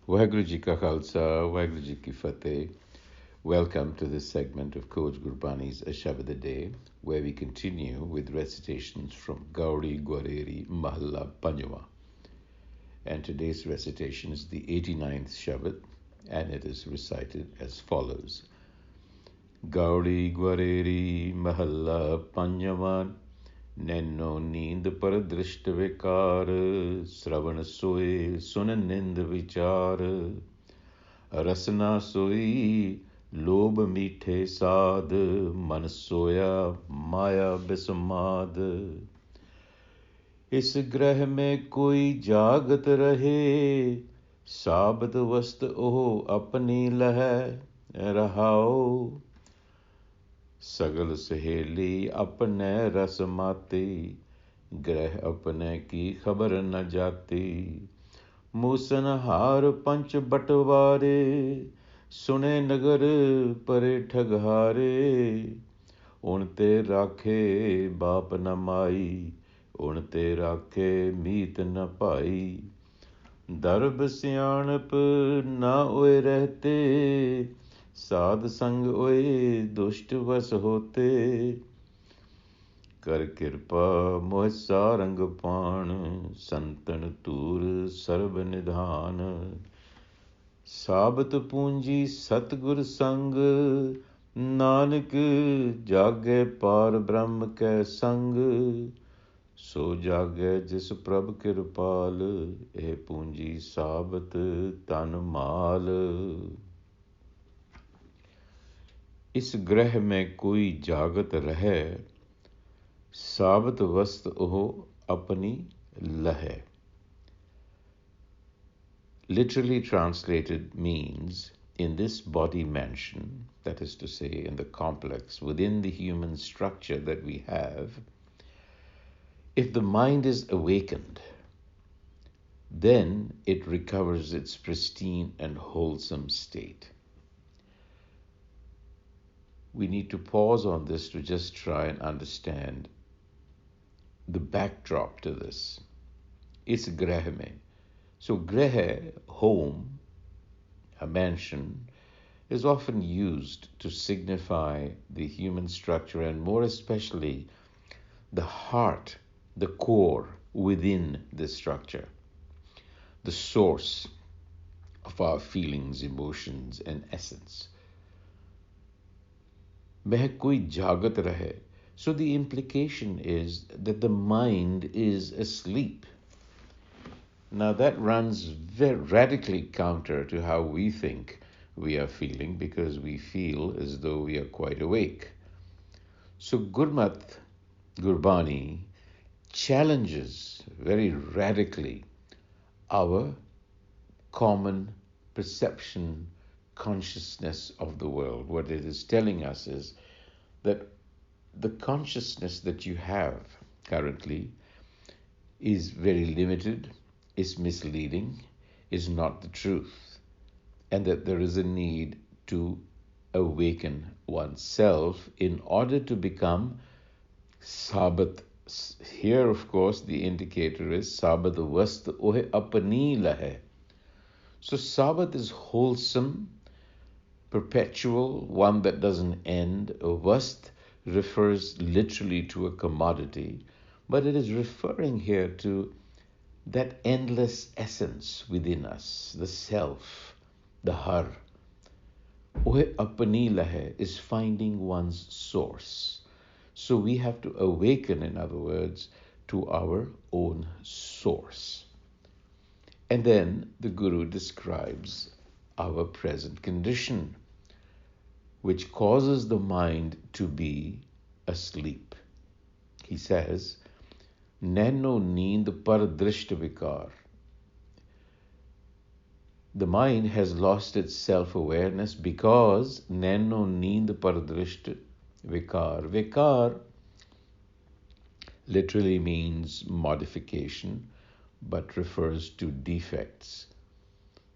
Waheguru Ji Ka Khalsa, Waheguru Ji Ki Fateh. Welcome to this segment of Coach Gurbani's a-sabad-a-day, where we continue with recitations from Gauri Gwareri Mahalla Panjwa. And today's recitation is the 89th Shabad, and it is recited as follows. Gauri Gwareri Mahalla Panjwa, Nainahu Nid Drisht Vikaar, Sravan Soe Sun Nind Vichar, Rasna Soi लोभ मीठे साध मन सोया माया बिसमाद इस ग्रह में कोई जागत रहे साबत वस्त ओह अपनी लह रहाओ सगल सहेली अपने रस माती ग्रह अपने की खबर न जाती मूसन हार पंच बटवारे सुने नगर परे ठगहारे उनते राखे बाप न माई उनते राखे मीत न पाई दर्ब सियाणप न ओए रहते साध संग ओए दुष्ट वस होते कर कृपा मोह सारंग पाण संतन तूर सर्व निधान साबत पूंजी सतगुर संग नानक जागे पार ब्रह्म कै संग सो जागे जिस प्रभ कृपाल ए पूंजी साबत तन माल इस ग्रह में कोई जागत रहे साबत वस्त ओह अपनी लहे. Literally translated means, in this body mansion, that is to say, in the complex, within the human structure that we have, if the mind is awakened, then it recovers its pristine and wholesome state. We need to pause on this to just try and understand the backdrop to this. It's grah mein. So greh, home, a mansion, is often used to signify the human structure and more especially the heart, the core within the structure, the source of our feelings, emotions, and essence. Meh koi jagat rahe. So the implication is that the mind is asleep. Now that runs very radically counter to how we think we are feeling, because we feel as though we are quite awake. So Gurmat, Gurbani, challenges very radically our common perception, consciousness of the world. What it is telling us is that the consciousness that you have currently is very limited, is misleading, is not the truth, and that there is a need to awaken oneself in order to become sabat. Here, of course, the indicator is sabat vast ohe apni lahe. So sabat is wholesome, perpetual, one that doesn't end. Vast refers literally to a commodity, but it is referring here to that endless essence within us, the self, the har. Ohe apni lahe is finding one's source. So we have to awaken, in other words, to our own source. And then the Guru describes our present condition, which causes the mind to be asleep. He says, Nainahu Nid par Drisht Vikaar. The mind has lost its self-awareness because Nainahu Nid par Drisht Vikaar. Vikar literally means modification, but refers to defects.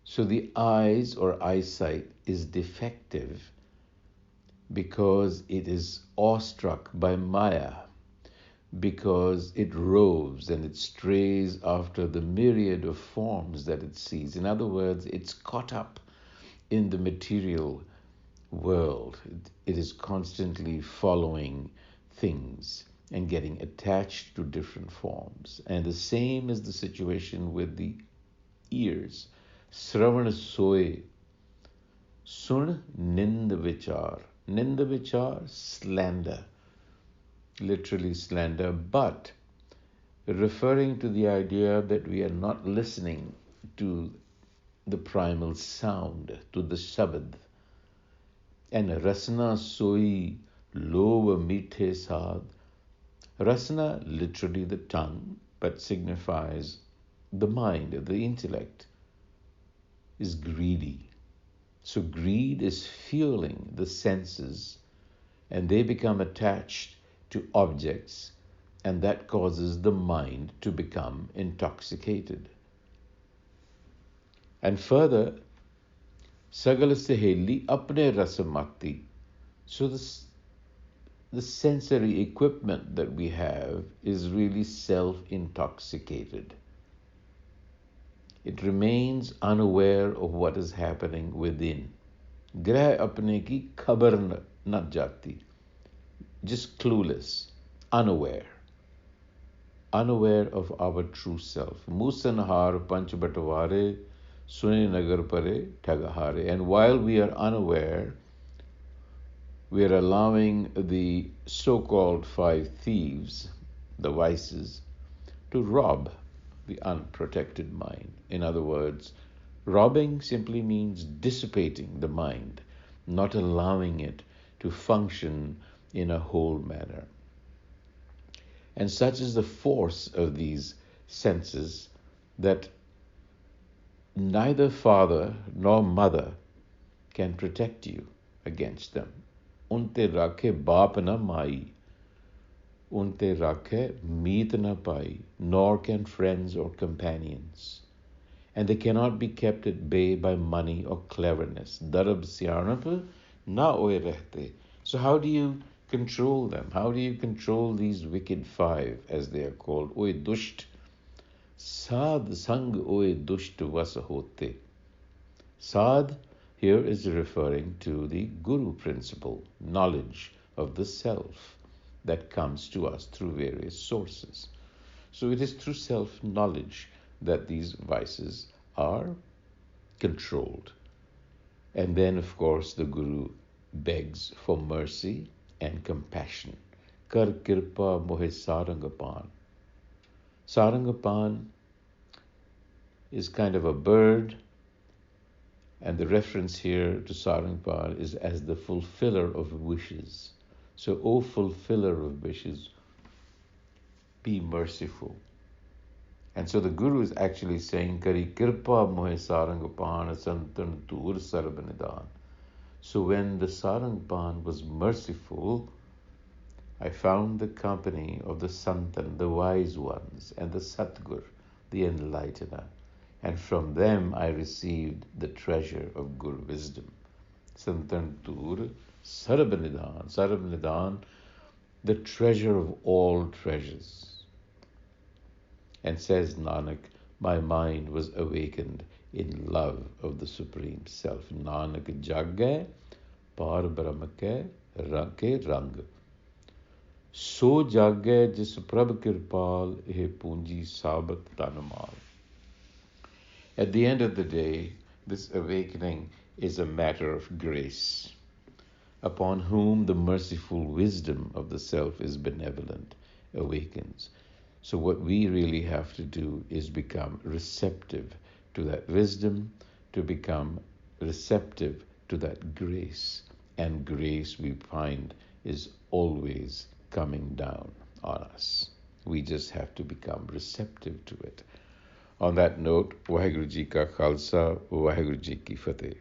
So the eyes or eyesight is defective because it is awestruck by Maya. because it roves and it strays after the myriad of forms that it sees. In other words, it's caught up in the material world. It is constantly following things and getting attached to different forms. And the same is the situation with the ears. Sravan soy, sun nind vichar. Nind vichar, slander, literally slander, but referring to the idea that we are not listening to the primal sound, to the Shabad. And rasna soi lova mithe sad. Rasna, literally the tongue, but signifies the mind, the intellect, is greedy. So greed is fueling the senses, and they become attached to objects, and that causes the mind to become intoxicated. And further, sagal seheli apne rasamati. So the sensory equipment that we have is really self-intoxicated. It remains unaware of what is happening within. Grah apne ki khabar na jati. Just clueless, unaware of our true self. Musanhar panch batware, sune nagar pare thagahare. And while we are unaware, we are allowing the so-called five thieves, the vices, to rob the unprotected mind. In other words, robbing simply means dissipating the mind, not allowing it to function in a whole manner. And such is the force of these senses that neither father nor mother can protect you against them. Unte rakhe baap na mai, unte rakhe meet na pai, nor can friends or companions. And they cannot be kept at bay by money or cleverness. Darab syanap na oye rehte. So how do you control them? How do you control these wicked five, as they are called? Oye dusht, sad sang oye dusht vas hote. Sad here is referring to the Guru principle, knowledge of the self that comes to us through various sources. So it is through self-knowledge that these vices are controlled. And then, of course, the Guru begs for mercy and compassion. Kar kirpa mohe sarangapan. Sarangapan is kind of a bird, and the reference here to Sarangapan is as the fulfiller of wishes. So, O fulfiller of wishes, be merciful. And so the Guru is actually saying, Kari kirpa mohe sarangapan santan tur sarabanidan. So when the Sarangapan was merciful, I found the company of the Santan, the wise ones, and the Satgur, the enlightener. And from them I received the treasure of Guru wisdom. Santan tur sarabanidan. Sarabanidan, the treasure of all treasures. And says Nanak, my mind was awakened in love of the Supreme Self. Nanak jagge par brahmake ranke rang. So jagge jis prabh kirpal he punji sabat tanamal. At the end of the day, this awakening is a matter of grace, upon whom the merciful wisdom of the Self is benevolent, awakens. So what we really have to do is become receptive to that wisdom, to become receptive to that grace. And grace, we find, is always coming down on us. We just have to become receptive to it. On that note, Waheguru Ji Ka Khalsa, Waheguru Ji Ki Fateh.